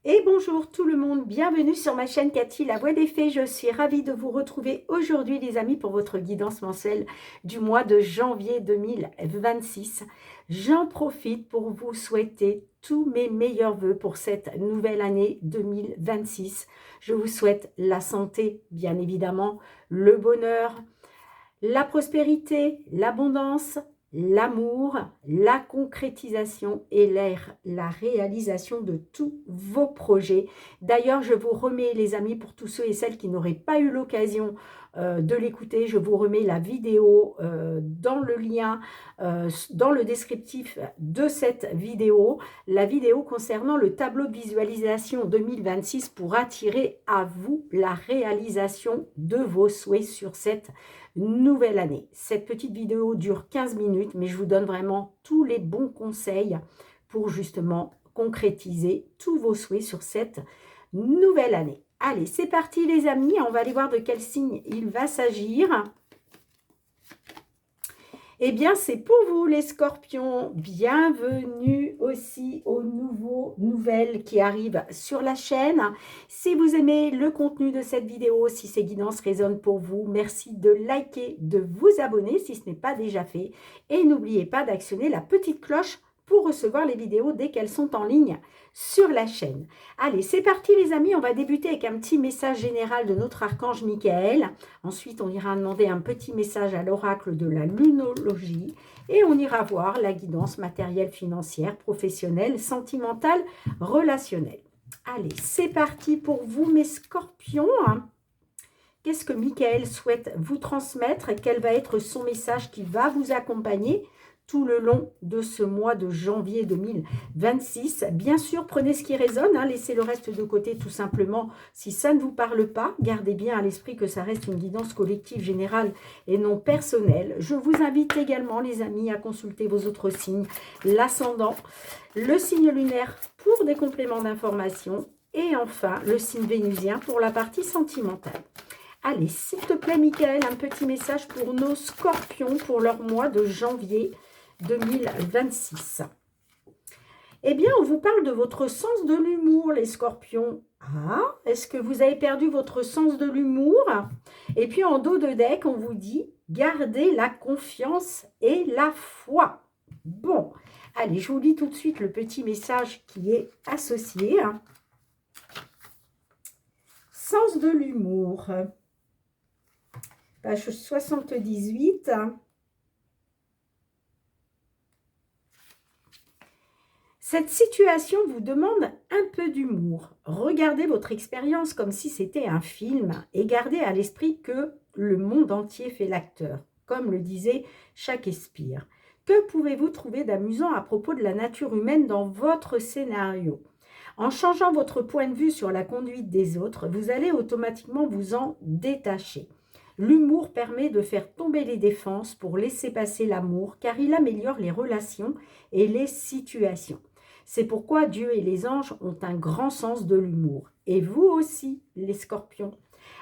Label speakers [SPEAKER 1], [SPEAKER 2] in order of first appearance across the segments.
[SPEAKER 1] Et bonjour tout le monde, bienvenue sur ma chaîne Cathy, la voix des fées. Je suis ravie de vous retrouver aujourd'hui les amis pour votre guidance mensuelle du mois de janvier 2026. J'en profite pour vous souhaiter tous mes meilleurs vœux pour cette nouvelle année 2026. Je vous souhaite la santé, bien évidemment, le bonheur, la prospérité, l'abondance, l'amour, la concrétisation et la réalisation de tous vos projets. D'ailleurs, je vous remets, les amis, pour tous ceux et celles qui n'auraient pas eu l'occasion de l'écouter, je vous remets la vidéo dans le lien, dans le descriptif de cette vidéo, la vidéo concernant le tableau de visualisation 2026 pour attirer à vous la réalisation de vos souhaits sur cette nouvelle année. Cette petite vidéo dure 15 minutes, mais je vous donne vraiment tous les bons conseils pour justement concrétiser tous vos souhaits sur cette nouvelle année. Allez, c'est parti les amis, on va aller voir de quel signe il va s'agir. Eh bien, c'est pour vous les scorpions. Bienvenue aussi aux nouvelles qui arrivent sur la chaîne. Si vous aimez le contenu de cette vidéo, si ces guidances résonnent pour vous, merci de liker, de vous abonner si ce n'est pas déjà fait. Et n'oubliez pas d'actionner la petite cloche pour recevoir les vidéos dès qu'elles sont en ligne sur la chaîne. Allez, c'est parti les amis, on va débuter avec un petit message général de notre archange Michael. Ensuite, on ira demander un petit message à l'oracle de la lunologie et on ira voir la guidance matérielle, financière, professionnelle, sentimentale, relationnelle. Allez, c'est parti pour vous mes scorpions. Qu'est-ce que Michael souhaite vous transmettre? Quel va être son message qui va vous accompagner tout le long de ce mois de janvier 2026. Bien sûr, prenez ce qui résonne, laissez le reste de côté tout simplement si ça ne vous parle pas. Gardez bien à l'esprit que ça reste une guidance collective générale et non personnelle. Je vous invite également, les amis, à consulter vos autres signes, l'ascendant, le signe lunaire pour des compléments d'information et enfin le signe vénusien pour la partie sentimentale. Allez, s'il te plaît, Michael, un petit message pour nos scorpions pour leur mois de janvier 2026. Eh bien, on vous parle de votre sens de l'humour, les scorpions. Ah, est-ce que vous avez perdu votre sens de l'humour? Et puis, en dos de deck, on vous dit, gardez la confiance et la foi. Bon, allez, je vous lis tout de suite le petit message qui est associé. Sens de l'humour. Page 78. Cette situation vous demande un peu d'humour. Regardez votre expérience comme si c'était un film et gardez à l'esprit que le monde entier fait l'acteur, comme le disait Shakespeare. Que pouvez-vous trouver d'amusant à propos de la nature humaine dans votre scénario? En changeant votre point de vue sur la conduite des autres, vous allez automatiquement vous en détacher. L'humour permet de faire tomber les défenses pour laisser passer l'amour, car il améliore les relations et les situations. C'est pourquoi Dieu et les anges ont un grand sens de l'humour. Et vous aussi, les scorpions.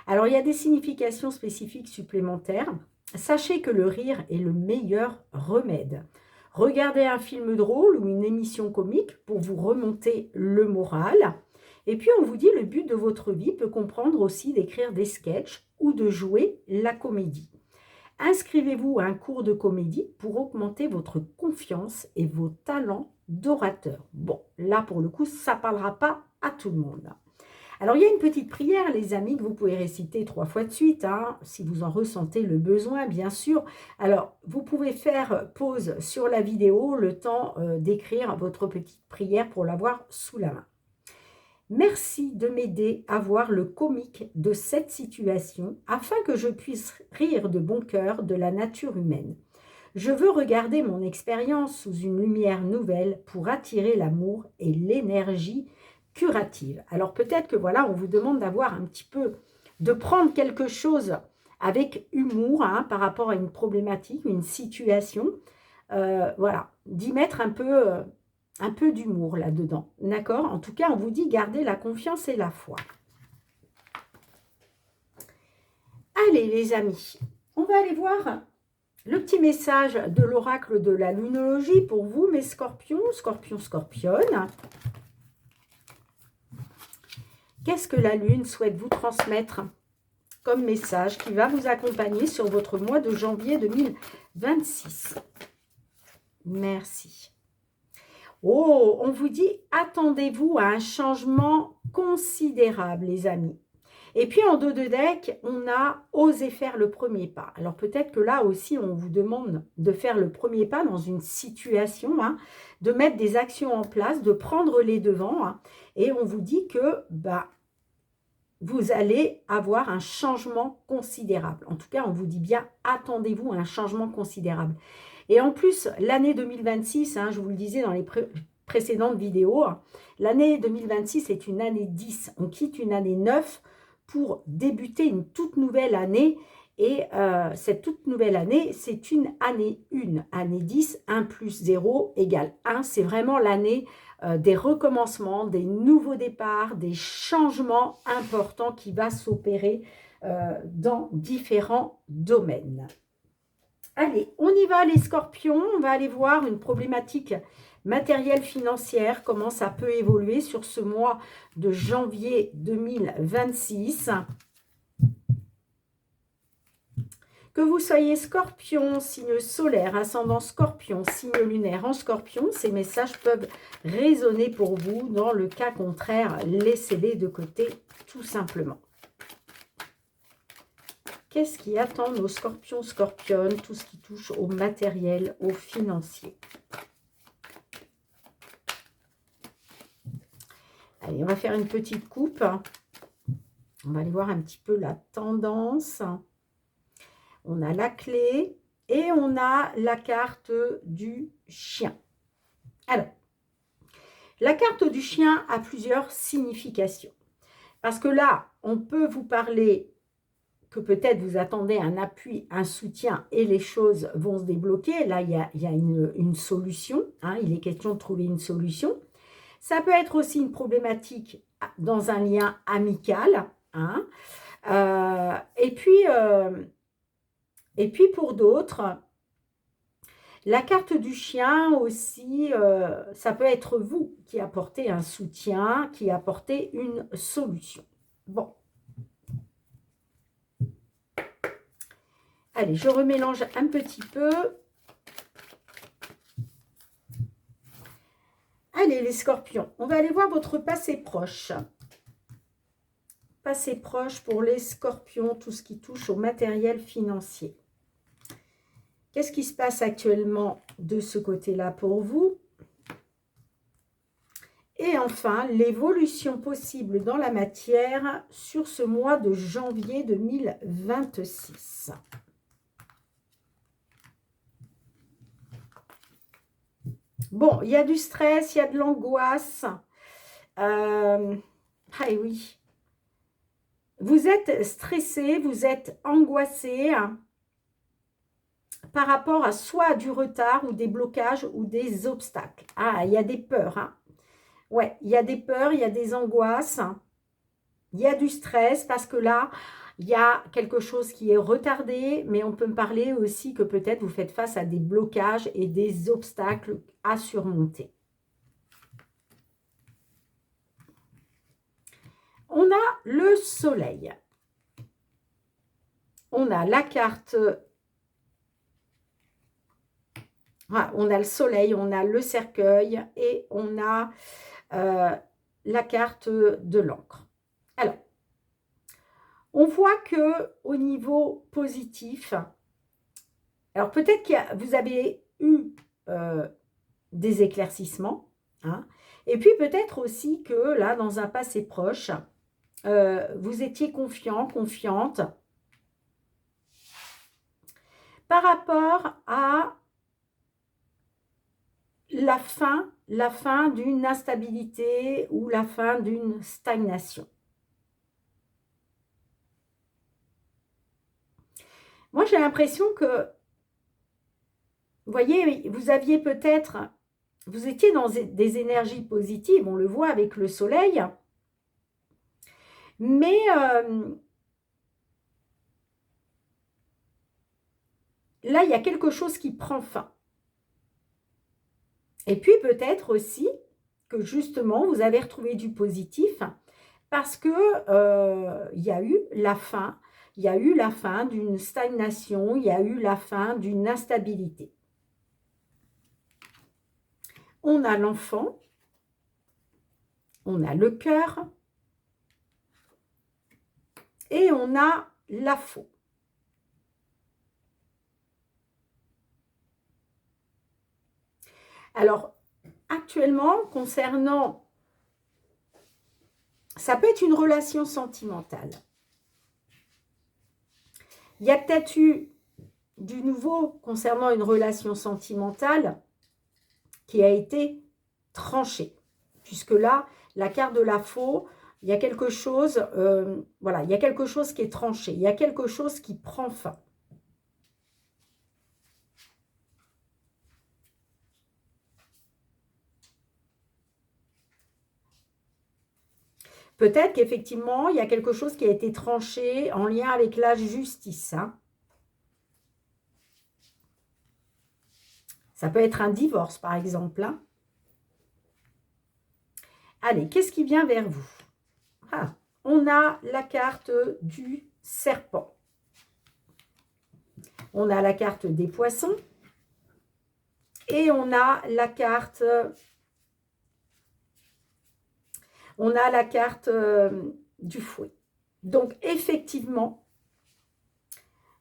[SPEAKER 1] Alors, il y a des significations spécifiques supplémentaires. Sachez que le rire est le meilleur remède. Regardez un film drôle ou une émission comique pour vous remonter le moral. Et puis, on vous dit, le but de votre vie peut comprendre aussi d'écrire des sketchs ou de jouer la comédie. Inscrivez-vous à un cours de comédie pour augmenter votre confiance et vos talents d'orateur. Bon, là, pour le coup, ça ne parlera pas à tout le monde. Alors, il y a une petite prière, les amis, que vous pouvez réciter 3 fois de suite, si vous en ressentez le besoin, bien sûr. Alors, vous pouvez faire pause sur la vidéo, le temps d'écrire votre petite prière pour l'avoir sous la main. Merci de m'aider à voir le comique de cette situation afin que je puisse rire de bon cœur de la nature humaine. Je veux regarder mon expérience sous une lumière nouvelle pour attirer l'amour et l'énergie curative. Alors peut-être que voilà, on vous demande d'avoir un petit peu, de prendre quelque chose avec humour par rapport à une problématique, une situation. Voilà, d'y mettre un peu d'humour là-dedans, d'accord? En tout cas, on vous dit gardez la confiance et la foi. Allez, les amis, on va aller voir le petit message de l'oracle de la lunologie pour vous, mes scorpions, scorpions, scorpionnes. Qu'est-ce que la Lune souhaite vous transmettre comme message qui va vous accompagner sur votre mois de janvier 2026? Merci. Oh, on vous dit, attendez-vous à un changement considérable, les amis. Et puis, en dos de deck, on a osé faire le premier pas. Alors, peut-être que là aussi, on vous demande de faire le premier pas dans une situation, hein, de mettre des actions en place, de prendre les devants. Hein, et on vous dit que vous allez avoir un changement considérable. En tout cas, on vous dit bien, attendez-vous à un changement considérable. Et en plus, l'année 2026, hein, je vous le disais dans les précédentes vidéos, l'année 2026 est une année 10. On quitte une année 9 pour débuter une toute nouvelle année. Et cette toute nouvelle année, c'est une année 1. Année 10, 1 plus 0 égale 1. C'est vraiment l'année des recommencements, des nouveaux départs, des changements importants qui va s'opérer dans différents domaines. Allez, on y va les scorpions, on va aller voir une problématique matérielle financière, comment ça peut évoluer sur ce mois de janvier 2026. Que vous soyez scorpion, signe solaire, ascendant scorpion, signe lunaire en scorpion, ces messages peuvent résonner pour vous. Dans le cas contraire, laissez-les de côté tout simplement. Qu'est-ce qui attend nos scorpions, scorpionnes, tout ce qui touche au matériel, au financier? Allez, on va faire une petite coupe. On va aller voir un petit peu la tendance. On a la clé et on a la carte du chien. Alors, la carte du chien a plusieurs significations. Parce que là, on peut vous parler que peut-être vous attendez un appui, un soutien et les choses vont se débloquer. Là, il y a une solution. Hein, il est question de trouver une solution. Ça peut être aussi une problématique dans un lien amical. Hein. Et puis pour d'autres, la carte du chien aussi, ça peut être vous qui apportez un soutien, qui apportez une solution. Bon. Allez, je remélange un petit peu. Allez, les scorpions, on va aller voir votre passé proche. Passé proche pour les scorpions, tout ce qui touche au matériel financier. Qu'est-ce qui se passe actuellement de ce côté-là pour vous? Et enfin, l'évolution possible dans la matière sur ce mois de janvier 2026. Bon, il y a du stress, il y a de l'angoisse. Ah oui. Vous êtes stressé, vous êtes angoissé par rapport à soit du retard ou des blocages ou des obstacles. Ah, il y a des peurs. Hein. Ouais, il y a des peurs, il y a des angoisses. Il y a du stress parce que là, il y a quelque chose qui est retardé, mais on peut me parler aussi que peut-être vous faites face à des blocages et des obstacles à surmonter. On a le soleil. On a la carte. On a le soleil, on a le cercueil et on a la carte de l'encre. Alors, on voit que au niveau positif, alors peut-être que vous avez eu des éclaircissements, hein, et puis peut-être aussi que là, dans un passé proche, vous étiez confiant, confiante par rapport à la fin d'une instabilité ou la fin d'une stagnation. Moi, j'ai l'impression que, vous voyez, vous aviez peut-être, vous étiez dans des énergies positives, on le voit avec le soleil, mais là, il y a quelque chose qui prend fin. Et puis peut-être aussi que justement, vous avez retrouvé du positif parce que il y a eu la fin, il y a eu la fin d'une stagnation, il y a eu la fin d'une instabilité. On a l'enfant, on a le cœur et on a la faux. Alors, actuellement, concernant, ça peut être une relation sentimentale. Il y a peut-être eu du nouveau concernant une relation sentimentale qui a été tranchée. Puisque là, la carte de la faux, il y a quelque chose, voilà, il y a quelque chose qui est tranché, il y a quelque chose qui prend fin. Peut-être qu'effectivement, il y a quelque chose qui a été tranché en lien avec la justice. Hein. Ça peut être un divorce, par exemple. Hein. Allez, qu'est-ce qui vient vers vous? Ah, on a la carte du serpent. On a la carte des poissons. Et on a la carte... On a la carte du fouet. Donc, effectivement,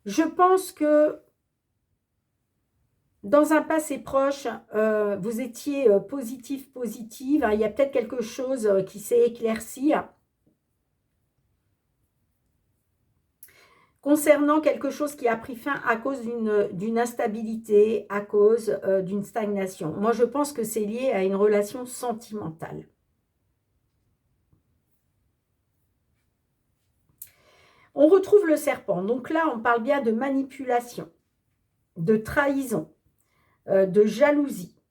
[SPEAKER 1] je pense que dans un passé proche, vous étiez positif, positive. Hein, il y a peut-être quelque chose qui s'est éclairci. Concernant quelque chose qui a pris fin à cause d'une instabilité, à cause d'une stagnation. Moi, je pense que c'est lié à une relation sentimentale. On retrouve le serpent. Donc là, on parle bien de manipulation, de trahison, de jalousie.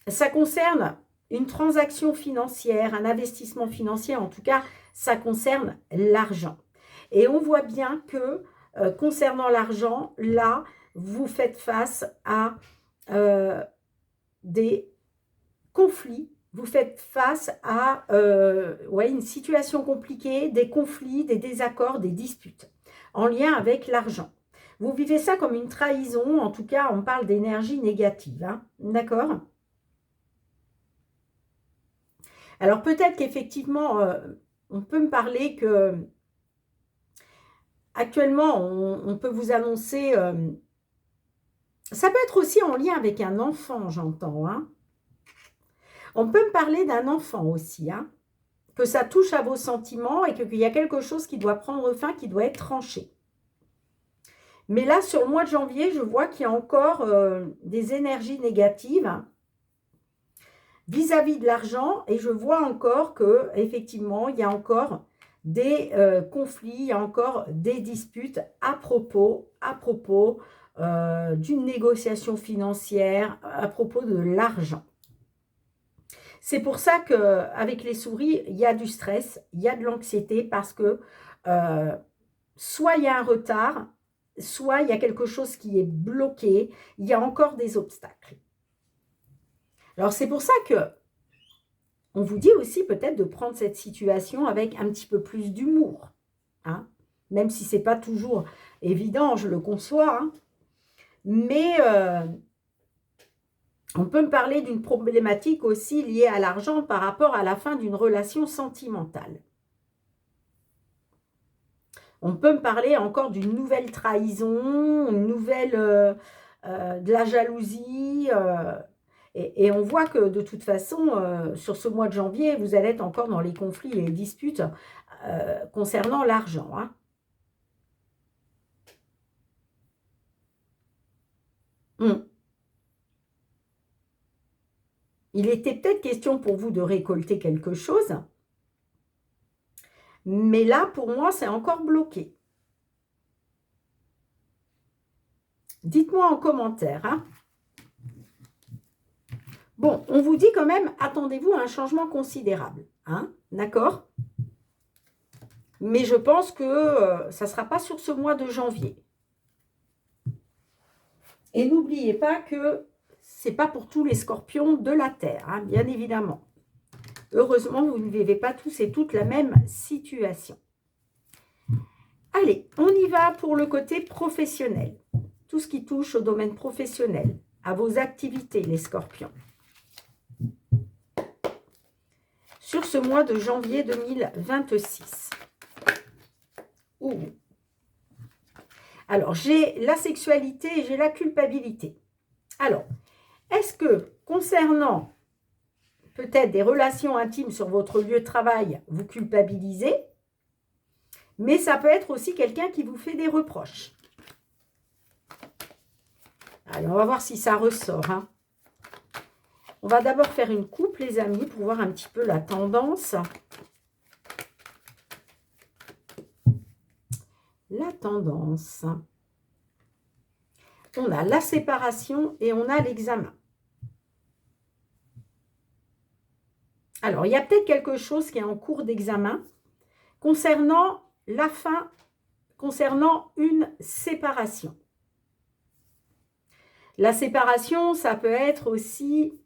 [SPEAKER 1] Ça concerne une transaction financière, un investissement financier. En tout cas, ça concerne l'argent. Et on voit bien que concernant l'argent, là, vous faites face à des conflits. Vous faites face à une situation compliquée, des conflits, des désaccords, des disputes en lien avec l'argent. Vous vivez ça comme une trahison, en tout cas, on parle d'énergie négative. Hein, d'accord ? Alors peut-être qu'effectivement, on peut me parler que actuellement, on peut vous annoncer... ça peut être aussi en lien avec un enfant, j'entends. Hein. On peut me parler d'un enfant aussi, hein, que ça touche à vos sentiments et qu'il y a quelque chose qui doit prendre fin, qui doit être tranché. Mais là, sur le mois de janvier, je vois qu'il y a encore des énergies négatives vis-à-vis de l'argent et je vois encore que effectivement, il y a encore des conflits, il y a encore des disputes à propos d'une négociation financière, à propos de l'argent. C'est pour ça qu'avec les souris, il y a du stress, il y a de l'anxiété parce que soit il y a un retard, soit il y a quelque chose qui est bloqué, il y a encore des obstacles. Alors c'est pour ça que on vous dit aussi peut-être de prendre cette situation avec un petit peu plus d'humour. Hein, même si ce n'est pas toujours évident, je le conçois. Hein, mais on peut me parler d'une problématique aussi liée à l'argent par rapport à la fin d'une relation sentimentale. On peut me parler encore d'une nouvelle trahison, une nouvelle de la jalousie. Et on voit que de toute façon, sur ce mois de janvier, vous allez être encore dans les conflits et les disputes concernant l'argent. Hein. Il était peut-être question pour vous de récolter quelque chose. Mais là, pour moi, c'est encore bloqué. Dites-moi en commentaire. Hein. Bon, on vous dit quand même, attendez-vous à un changement considérable. Hein, d'accord ? Mais je pense que ça ne sera pas sur ce mois de janvier. Et n'oubliez pas que ce n'est pas pour tous les scorpions de la Terre, hein, bien évidemment. Heureusement, vous ne vivez pas tous et toutes la même situation. Allez, on y va pour le côté professionnel. Tout ce qui touche au domaine professionnel, à vos activités, les scorpions. Sur ce mois de janvier 2026. Ouh. Alors, j'ai la sexualité et j'ai la culpabilité. Alors, est-ce que concernant peut-être des relations intimes sur votre lieu de travail, vous culpabilisez, mais ça peut être aussi quelqu'un qui vous fait des reproches. Allez, on va voir si ça ressort. Hein. On va d'abord faire une coupe, les amis, pour voir un petit peu la tendance. La tendance. On a la séparation et on a l'examen. Alors, il y a peut-être quelque chose qui est en cours d'examen concernant la fin, concernant une séparation. La séparation, ça peut être aussi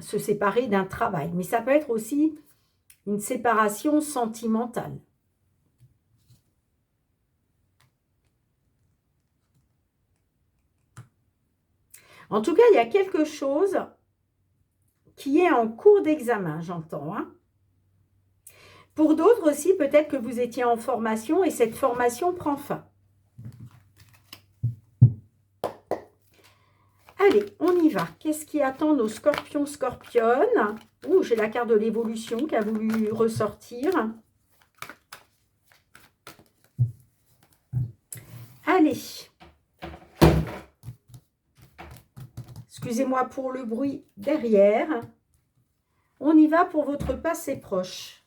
[SPEAKER 1] se séparer d'un travail, mais ça peut être aussi une séparation sentimentale. En tout cas, il y a quelque chose qui est en cours d'examen, j'entends. Hein. Pour d'autres aussi, peut-être que vous étiez en formation et cette formation prend fin. Allez, on y va. Qu'est-ce qui attend nos scorpions, scorpionnes? Ouh, j'ai la carte de l'évolution qui a voulu ressortir. Allez. Excusez-moi pour le bruit derrière. On y va pour votre passé proche.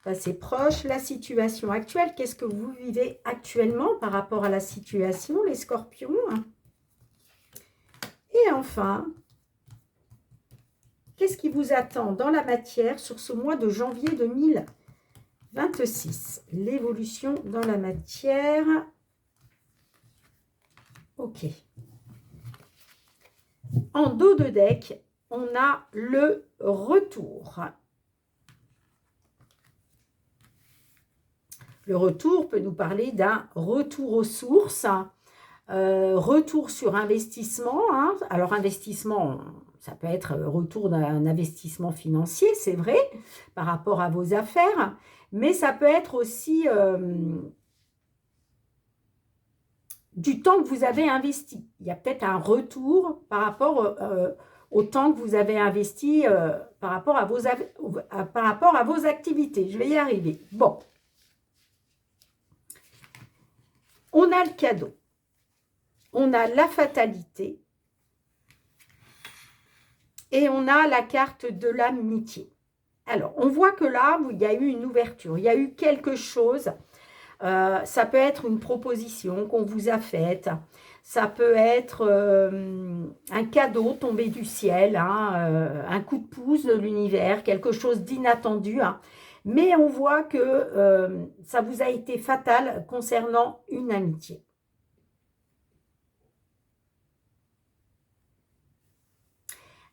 [SPEAKER 1] Passé proche, la situation actuelle. Qu'est-ce que vous vivez actuellement par rapport à la situation, les scorpions? Et enfin, qu'est-ce qui vous attend dans la matière sur ce mois de janvier 2026? L'évolution dans la matière. Ok. En dos de deck, on a le retour. Le retour peut nous parler d'un retour aux sources, retour sur investissement. Hein. Alors, investissement, ça peut être retour d'un investissement financier, c'est vrai, par rapport à vos affaires, mais ça peut être aussi du temps que vous avez investi. Il y a peut-être un retour par rapport au temps que vous avez investi par rapport à vos activités. Je vais y arriver. Bon. On a le cadeau. On a la fatalité. Et on a la carte de l'amitié. Alors, on voit que là, il y a eu une ouverture. Il y a eu quelque chose. Ça peut être une proposition qu'on vous a faite. Ça peut être un cadeau tombé du ciel, hein, un coup de pouce de l'univers, quelque chose d'inattendu. Hein. Mais on voit que ça vous a été fatal concernant une amitié.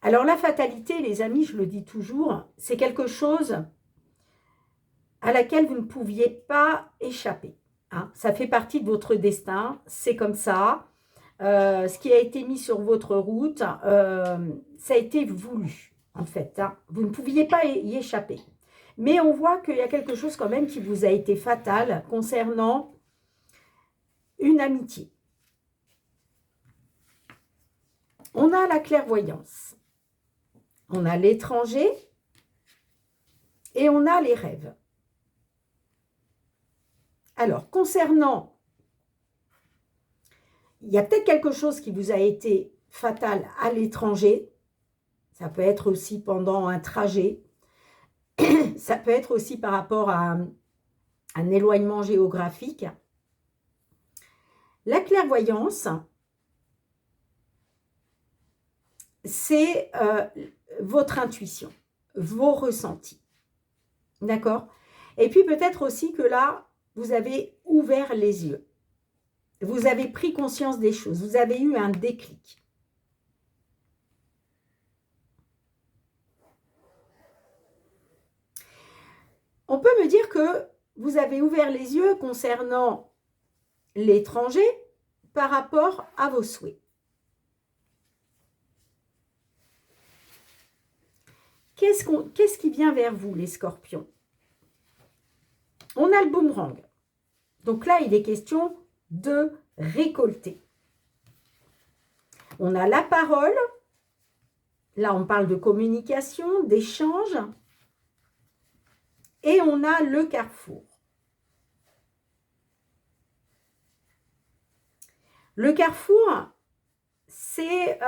[SPEAKER 1] Alors la fatalité, les amis, je le dis toujours, c'est quelque chose à laquelle vous ne pouviez pas échapper. Hein. Ça fait partie de votre destin, c'est comme ça. Ce qui a été mis sur votre route, ça a été voulu, en fait. Hein. Vous ne pouviez pas y échapper. Mais on voit qu'il y a quelque chose quand même qui vous a été fatal concernant une amitié. On a la clairvoyance. On a l'étranger et on a les rêves. Alors, concernant, il y a peut-être quelque chose qui vous a été fatal à l'étranger. Ça peut être aussi pendant un trajet. Ça peut être aussi par rapport à un éloignement géographique. La clairvoyance, c'est votre intuition, vos ressentis. D'accord? Et puis peut-être aussi que là, vous avez ouvert les yeux. Vous avez pris conscience des choses. Vous avez eu un déclic. peut me dire que vous avez ouvert les yeux concernant l'étranger par rapport à vos souhaits. Qu'est-ce qui vient vers vous, les scorpions? On a le boomerang. Donc là, il est question de récolter. On a la parole. Là, on parle de communication, d'échange. Et on a le carrefour. Le carrefour, c'est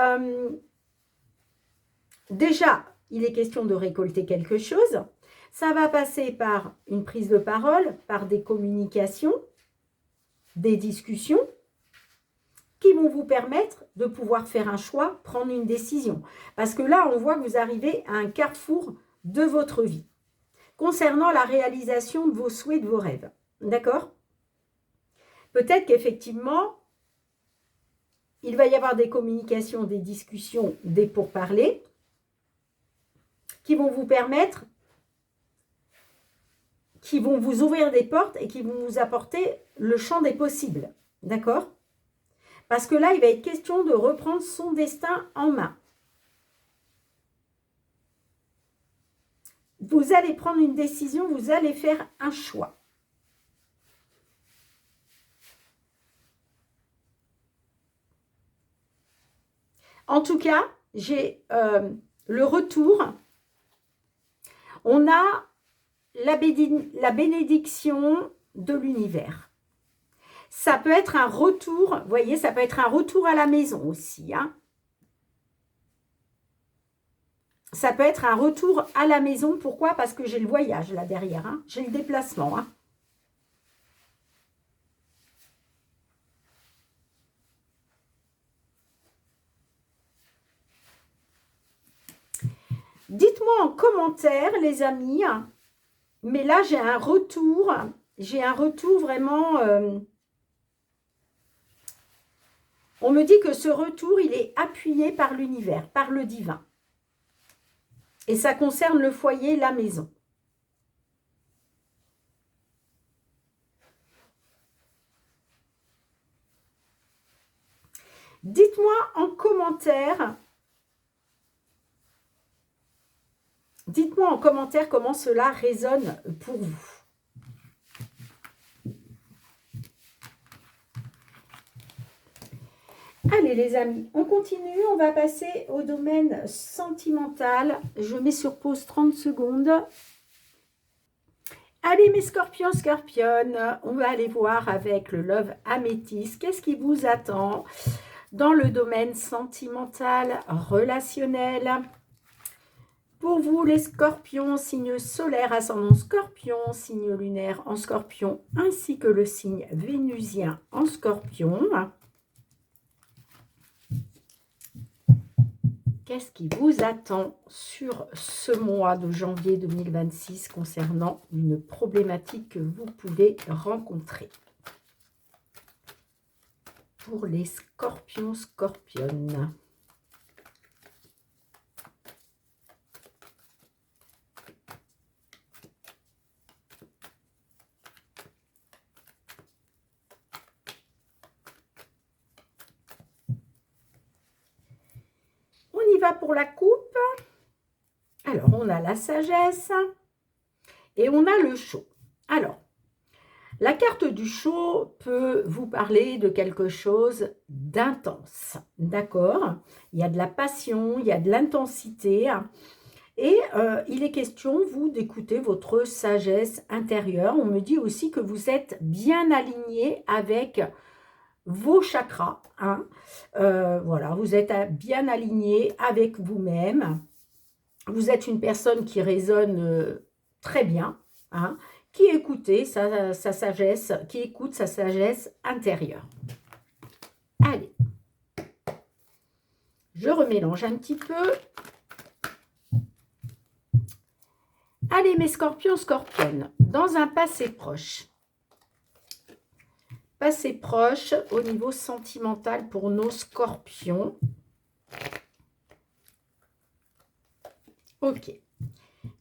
[SPEAKER 1] déjà, il est question de récolter quelque chose. Ça va passer par une prise de parole, par des communications, des discussions qui vont vous permettre de pouvoir faire un choix, prendre une décision. Parce que là, on voit que vous arrivez à un carrefour de votre vie concernant la réalisation de vos souhaits, de vos rêves. D'accord? Peut-être qu'effectivement, il va y avoir des communications, des discussions, des pourparlers qui vont vous permettre, qui vont vous ouvrir des portes et qui vont vous apporter le champ des possibles. D'accord? Parce que là, il va être question de reprendre son destin en main. Vous allez prendre une décision, vous allez faire un choix. En tout cas, j'ai le retour. On a la bénédiction de l'univers. Ça peut être un retour, vous voyez, ça peut être un retour à la maison aussi. Hein. Ça peut être un retour à la maison. Pourquoi? Parce que j'ai le voyage là derrière. Hein. J'ai le déplacement. Hein. Dites-moi en commentaire, les amis. Mais là, j'ai un retour. J'ai un retour vraiment... on me dit que ce retour, il est appuyé par l'univers, par le divin. Et ça concerne le foyer, la maison. Dites-moi en commentaire. Dites-moi en commentaire comment cela résonne pour vous. Allez les amis, on continue, on va passer au domaine sentimental. Je mets sur pause 30 secondes. Allez mes scorpions, scorpionnes, on va aller voir avec le Love Améthyste. Qu'est-ce qui vous attend dans le domaine sentimental, relationnel? Pour vous les scorpions, signe solaire, ascendant scorpion, signe lunaire en scorpion, ainsi que le signe vénusien en scorpion. Qu'est-ce qui vous attend sur ce mois de janvier 2026 concernant une problématique que vous pouvez rencontrer? Pour les scorpions, scorpionnes. Pour la coupe, alors on a la sagesse et on a le show. Alors, la carte du show peut vous parler de quelque chose d'intense, d'accord? Il y a de la passion, il y a de l'intensité et il est question, vous, d'écouter votre sagesse intérieure. On me dit aussi que vous êtes bien aligné avec vos chakras, hein. Voilà, vous êtes bien aligné avec vous-même. Vous êtes une personne qui résonne très bien, hein, qui écoute sa sagesse, qui écoute sa sagesse intérieure. Allez, je remélange un petit peu. Allez mes scorpions, scorpionnes, dans un passé proche. Passé proche au niveau sentimental pour nos scorpions. Ok.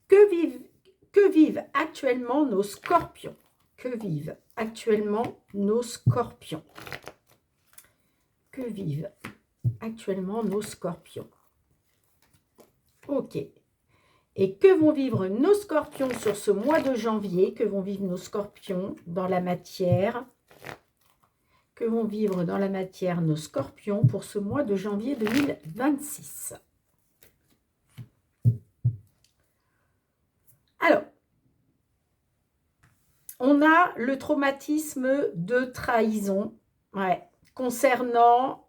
[SPEAKER 1] Que Que vivent actuellement nos scorpions? Que vivent actuellement nos scorpions? Que vivent actuellement nos scorpions? Ok. Et que vont vivre nos scorpions sur ce mois de janvier? Que vont vivre nos scorpions dans la matière? Que vont vivre dans la matière nos scorpions pour ce mois de janvier 2026? Alors, on a le traumatisme de trahison, ouais, concernant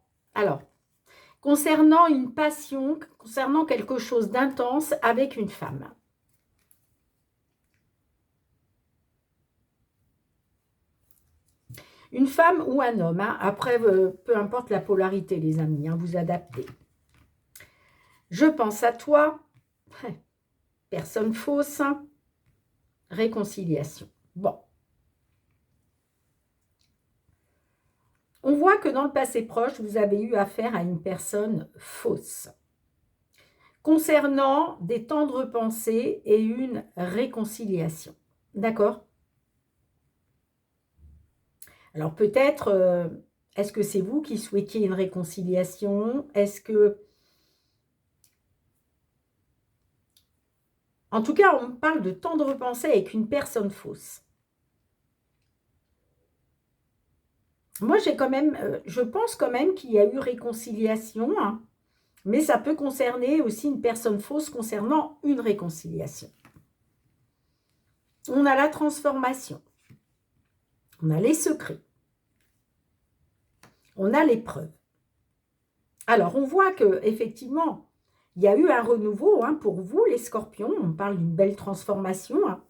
[SPEAKER 1] une passion, concernant quelque chose d'intense avec une femme. Une femme ou un homme, hein. Après, peu importe la polarité, les amis, hein, vous adaptez. Je pense à toi, personne fausse, hein. Réconciliation. Bon. On voit que dans le passé proche, vous avez eu affaire à une personne fausse. Concernant des tendres pensées et une réconciliation. D'accord ? Alors peut-être, est-ce que c'est vous qui souhaitiez une réconciliation? Est-ce que... En tout cas, on parle de tendre pensée avec une personne fausse. Moi, j'ai quand même, je pense quand même qu'il y a eu réconciliation, hein, mais ça peut concerner aussi une personne fausse concernant une réconciliation. On a la transformation. On a les secrets. On a les preuves. Alors, on voit qu'effectivement, il y a eu un renouveau, hein, pour vous, les scorpions. On parle d'une belle transformation. Hein.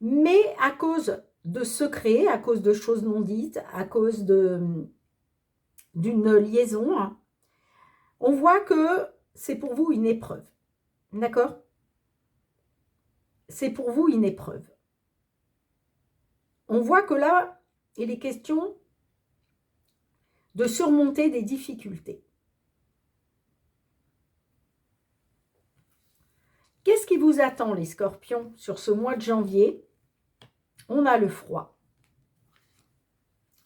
[SPEAKER 1] Mais à cause de secrets, à cause de choses non dites, à cause d'une liaison, hein, on voit que c'est pour vous une épreuve. D'accord? C'est pour vous une épreuve. On voit que là, il est question de surmonter des difficultés. Qu'est-ce qui vous attend, les scorpions, sur ce mois de janvier? On a le froid.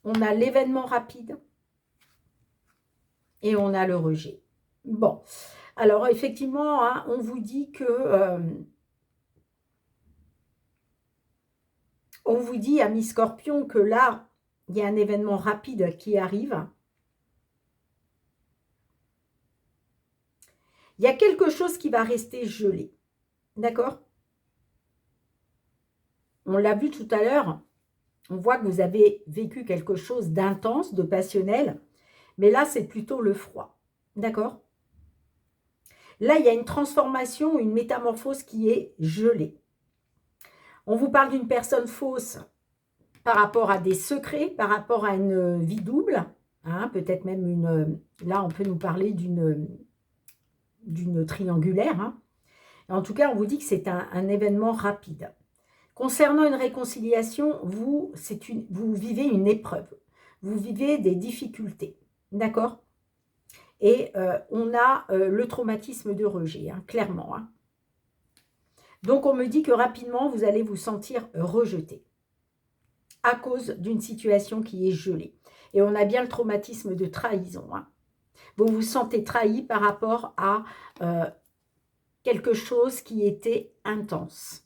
[SPEAKER 1] On a l'événement rapide. Et on a le rejet. Bon, alors effectivement, hein, on vous dit que... on vous dit, amis scorpions, que là, il y a un événement rapide qui arrive. Il y a quelque chose qui va rester gelé. D'accord? On l'a vu tout à l'heure. On voit que vous avez vécu quelque chose d'intense, de passionnel. Mais là, c'est plutôt le froid. D'accord? Là, il y a une transformation, une métamorphose qui est gelée. On vous parle d'une personne fausse par rapport à des secrets, par rapport à une vie double. Hein, peut-être même une... Là, on peut nous parler d'une triangulaire. Hein. En tout cas, on vous dit que c'est un événement rapide. Concernant une réconciliation, vous vivez une épreuve. Vous vivez des difficultés. D'accord? Et on a le traumatisme de rejet, hein, clairement. Hein. Donc, on me dit que rapidement, vous allez vous sentir rejeté à cause d'une situation qui est gelée. Et on a bien le traumatisme de trahison. Hein. Vous vous sentez trahi par rapport à quelque chose qui était intense.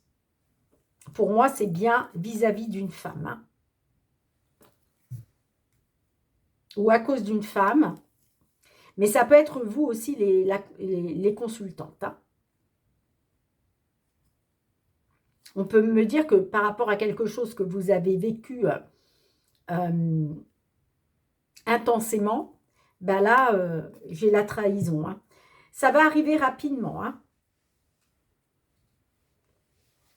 [SPEAKER 1] Pour moi, c'est bien vis-à-vis d'une femme. Hein. Ou à cause d'une femme. Mais ça peut être vous aussi, les consultantes. Hein. On peut me dire que par rapport à quelque chose que vous avez vécu intensément, ben là, j'ai la trahison. Hein. Ça va arriver rapidement. Hein.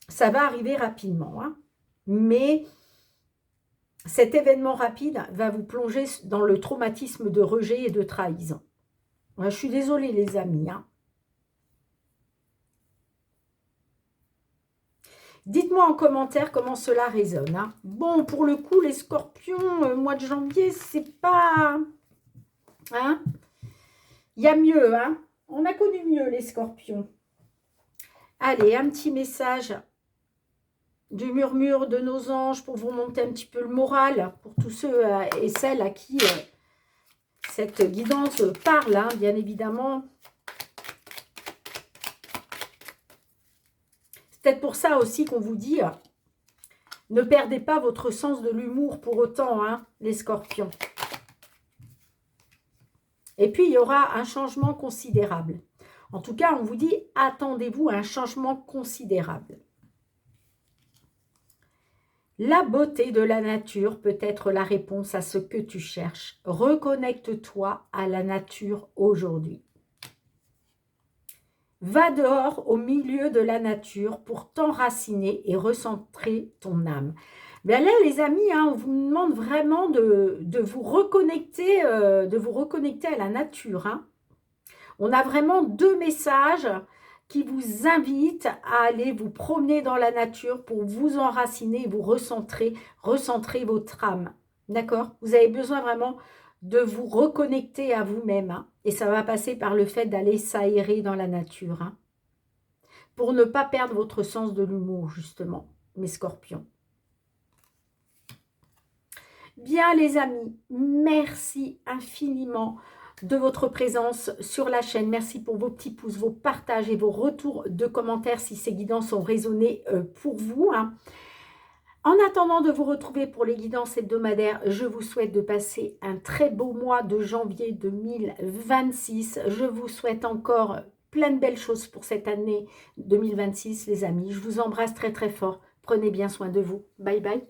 [SPEAKER 1] Ça va arriver rapidement. Hein. Mais cet événement rapide va vous plonger dans le traumatisme de rejet et de trahison. Je suis désolée, les amis. Hein. Dites-moi en commentaire comment cela résonne. Hein. Bon, pour le coup, les scorpions, mois de janvier, c'est pas... Hein, il y a mieux. Hein. On a connu mieux, les scorpions. Allez, un petit message du murmure de nos anges pour vous monter un petit peu le moral, pour tous ceux et celles à qui cette guidance parle, hein, bien évidemment. C'est peut-être pour ça aussi qu'on vous dit, ne perdez pas votre sens de l'humour pour autant, hein, les scorpions. Et puis, il y aura un changement considérable. En tout cas, on vous dit, attendez-vous à un changement considérable. La beauté de la nature peut être la réponse à ce que tu cherches. Reconnecte-toi à la nature aujourd'hui. Va dehors au milieu de la nature pour t'enraciner et recentrer ton âme. Bien là, les amis, hein, on vous demande vraiment de vous reconnecter à la nature. Hein. On a vraiment 2 messages qui vous invitent à aller vous promener dans la nature pour vous enraciner, vous recentrer votre âme. D'accord? Vous avez besoin vraiment de vous reconnecter à vous-même. Hein, et ça va passer par le fait d'aller s'aérer dans la nature. Hein, pour ne pas perdre votre sens de l'humour, justement, mes scorpions. Bien, les amis, merci infiniment de votre présence sur la chaîne. Merci pour vos petits pouces, vos partages et vos retours de commentaires si ces guidances ont résonné pour vous. Hein. En attendant de vous retrouver pour les guidances hebdomadaires, je vous souhaite de passer un très beau mois de janvier 2026. Je vous souhaite encore plein de belles choses pour cette année 2026, les amis. Je vous embrasse très très fort. Prenez bien soin de vous. Bye bye.